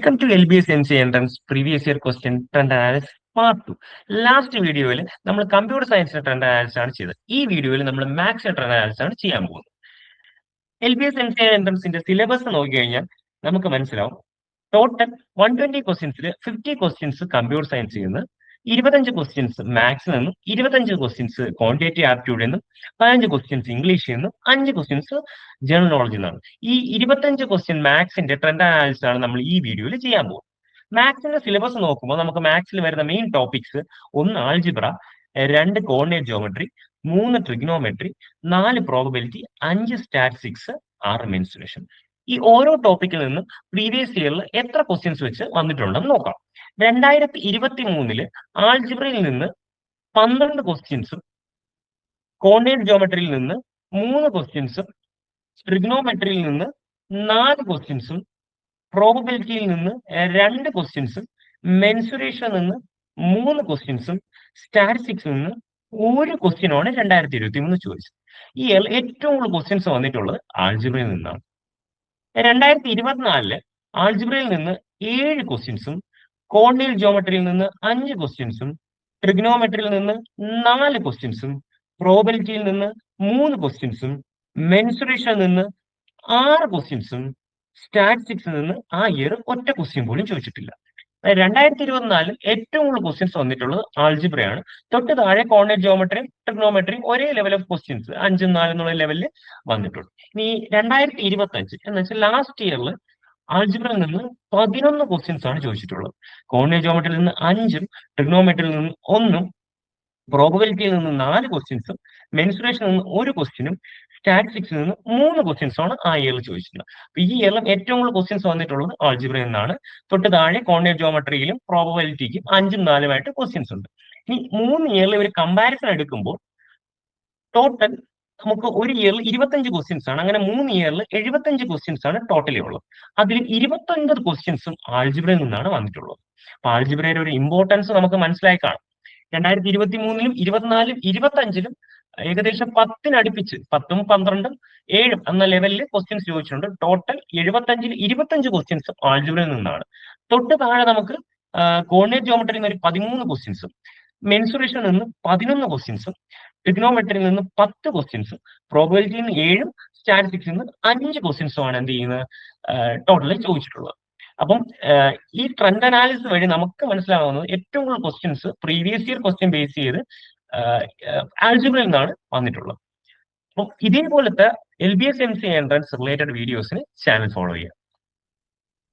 Welcome to LBS MCA entrance previous year question trend analysis part 2. Last വീഡിയോയിൽ നമ്മൾ computer സയൻസിന്റെ trend analysis ആണ് ചെയ്തത്. ഈ വീഡിയോയിൽ നമ്മൾ മാത്സിന്റെ ട്രെൻഡ് അനാലിസിസ് ആണ് ചെയ്യാൻ പോകുന്നത്. LBS MCA എൻട്രൻസിന്റെ സിലബസ് നോക്കിക്കഴിഞ്ഞാൽ നമുക്ക് മനസ്സിലാവും. ടോട്ടൽ 120 ക്വസ്റ്റ്യൻസിൽ 50 ക്വസ്റ്റ്യൻസ് കമ്പ്യൂട്ടർ സയൻസിൽ നിന്ന്, 25 ക്വസ്റ്റ്യൻസ് മാത്സിൽ നിന്നും, 25 ക്വസ്റ്റ്യൻസ് ക്വാണ്ടിറ്റേറ്റീവ് ആപ്റ്റിറ്റ്യൂഡിൽ നിന്നും, 15 ക്വസ്റ്റ്യൻസ് ഇംഗ്ലീഷിൽ നിന്നും, 5 ക്വസ്റ്റ്യൻസ് ജനറൽ നോളജിൽ നിന്നാണ്. ഈ 25 ക്വസ്റ്റ്യൻ മാത്സിന്റെ ട്രെൻഡ് അനാലിസിസ് ആണ് നമ്മൾ ഈ വീഡിയോയിൽ ചെയ്യാൻ പോകുന്നത്. മാത്സിന്റെ സിലബസ് നോക്കുമ്പോൾ നമുക്ക് മാത്സിൽ വരുന്ന main topics 1 algebra, 2 coordinate geometry, 3 trigonometry, 4 probability, 5 statistics, 6 mensuration. ഈ ഓരോ ടോപ്പിക്കിൽ നിന്നും പ്രീവിയസ് ഇയറിൽ എത്ര ക്വസ്റ്റ്യൻസ് വെച്ച് വന്നിട്ടുണ്ടെന്ന് നോക്കാം. 2023 ആൾജിബ്രയിൽ നിന്ന് 12 ക്വസ്റ്റ്യൻസും, കോർഡിനേറ്റ് ജോമെട്രിയിൽ നിന്ന് 3 ക്വസ്റ്റ്യൻസും, ട്രിഗ്നോമെട്രിയിൽ നിന്ന് 4 ക്വസ്റ്റ്യൻസും, പ്രോബബിലിറ്റിയിൽ നിന്ന് 2 ക്വസ്റ്റ്യൻസും, മെൻസുറേഷനിൽ നിന്ന് 3 ക്വസ്റ്റ്യൻസും, സ്റ്റാറ്റിസ്റ്റിക്സിൽ നിന്ന് 1 ക്വസ്റ്റ്യനുമാണ് 2023 ചോദിച്ചത്. ഈ ഇയറിൽ ഏറ്റവും കൂടുതൽ ക്വസ്റ്റ്യൻസ് വന്നിട്ടുള്ളത് ആൾജിബ്രയിൽ നിന്നാണ്. 2024 ആൾജിബ്രയിൽ നിന്ന് 7 ക്വസ്റ്റ്യൻസും, കോർഡിനേറ്റ് ജോമെട്രിയിൽ നിന്ന് 5 ക്വസ്റ്റ്യൻസും, ട്രിഗ്നോമെട്രിയിൽ നിന്ന് 4 ക്വസ്റ്റ്യൻസും, പ്രോബബിലിറ്റിയിൽ നിന്ന് 3 ക്വസ്റ്റ്യൻസും, മെൻസുറേഷനിൽ നിന്ന് 6 ക്വസ്റ്റ്യൻസും, സ്റ്റാറ്റിസ്റ്റിക്സിൽ നിന്ന് ആ ഇയർ ഒറ്റ ക്വസ്റ്റ്യൻ പോലും ചോദിച്ചിട്ടില്ല. 2024 ഏറ്റവും കൂടുതൽ ക്വസ്റ്റ്യൻസ് വന്നിട്ടുള്ളത് ആൾജിബ്രയാണ്. തൊട്ട് താഴെ കോർഡിനേറ്റ് ജോമെട്രിയും ട്രിഗ്നോമെട്രിയും ഒരേ ലെവൽ ഓഫ് ക്വസ്റ്റ്യൻസ് 5, 4 എന്നുള്ള ലെവലിൽ വന്നിട്ടുണ്ട്. ഇനി 2025 എന്ന് വെച്ചാൽ ലാസ്റ്റ് ഇയറിൽ ആൾജിബ്രയിൽ നിന്ന് 11 ക്വസ്റ്റ്യൻസ് ആണ് ചോദിച്ചിട്ടുള്ളത്. കോർഡിനേറ്റ് ജോമെട്രിയിൽ നിന്ന് 5ഉം, ട്രിഗ്നോമെട്രിയിൽ നിന്ന് 1ഉം, പ്രോബബിലിറ്റിയിൽ നിന്ന് 4 ക്വസ്റ്റ്യൻസും, മെൻസുറേഷനിൽ നിന്ന് 1 ക്വസ്റ്റ്യനും, സ്റ്റാറ്റിസ്റ്റിക്സിൽ നിന്ന് 3 ക്വസ്റ്റ്യൻസ് ആണ് ആ ഇയറിൽ ചോദിച്ചിട്ടുള്ളത്. അപ്പൊ ഈ ഇയറിലും ഏറ്റവും കൂടുതൽ ക്വസ്റ്റ്യൻസ് വന്നിട്ടുള്ളത് ആൾജിബ്രയിൽ നിന്നാണ്. തൊട്ട് താഴെ കോർഡിനേറ്റ് ജോമെട്രിയിലും പ്രോബബിലിറ്റിക്കും 5ഉം 4ഉമായിട്ട് ക്വസ്റ്റ്യൻസ് ഉണ്ട്. ഇനി 3 ഇയറിൽ ഒരു കമ്പാരിസൺ എടുക്കുമ്പോൾ ടോട്ടൽ നമുക്ക് ഒരു ഇയറിൽ 25 ക്വസ്റ്റ്യൻസ് ആണ്. അങ്ങനെ 3 ഇയറിൽ 75 ക്വസ്റ്റ്യൻസ് ആണ് ടോട്ടലി ഉള്ളത്. അതിൽ 29 ക്വസ്റ്റ്യൻസും ആൾജിബ്രയിൽ നിന്നാണ് വന്നിട്ടുള്ളത്. അപ്പൊ ആൾജിബ്രയുടെ ഒരു ഇമ്പോർട്ടൻസ് നമുക്ക് മനസ്സിലായി കാണും. 2023-ലും 24-ലും 25-ലും ഏകദേശം 10-അടുപ്പിച്ച് 10ഉം 12ഉം 7ഉം എന്ന ലെവലിൽ ക്വസ്റ്റ്യൻസ് ചോദിച്ചിട്ടുണ്ട്. ടോട്ടൽ 75-ൽ 25 ക്വസ്റ്റ്യൻസ് ആൾജിബ്രയിൽ നിന്നാണ്. തൊട്ട് താഴെ നമുക്ക് കോർഡിനേറ്റ് ജോമെട്രിയിൽ നിന്ന് ഒരു 13 ക്വസ്റ്റ്യൻസും, മെൻസുറേഷനിൽ നിന്ന് 11 ക്വസ്റ്റ്യൻസും, ട്രിഗ്നോമെട്രിയിൽ നിന്ന് 10 ക്വസ്റ്റ്യൻസും, പ്രോബബിലിറ്റിയിൽ നിന്ന് 7ഉം, സ്റ്റാറ്റിസ്റ്റിക്സിൽ നിന്ന് 5 ക്വസ്റ്റ്യൻസും ആണ് എന്ത് ചെയ്യുന്നത് ടോട്ടലി ചോദിച്ചിട്ടുള്ളത്. അപ്പം ഈ ട്രെൻഡ് അനാലിസിസ് വഴി നമുക്ക് മനസ്സിലാവുന്നത് ഏറ്റവും കൂടുതൽ questions previous year question base ചെയ്ത് ആൾജിബ്രയിൽ നിന്നാണ് വന്നിട്ടുള്ളത്. അപ്പം ഇതേപോലത്തെ LBS MCA എൻട്രൻസ് റിലേറ്റഡ് വീഡിയോസിന് ചാനൽ ഫോളോ ചെയ്യാം.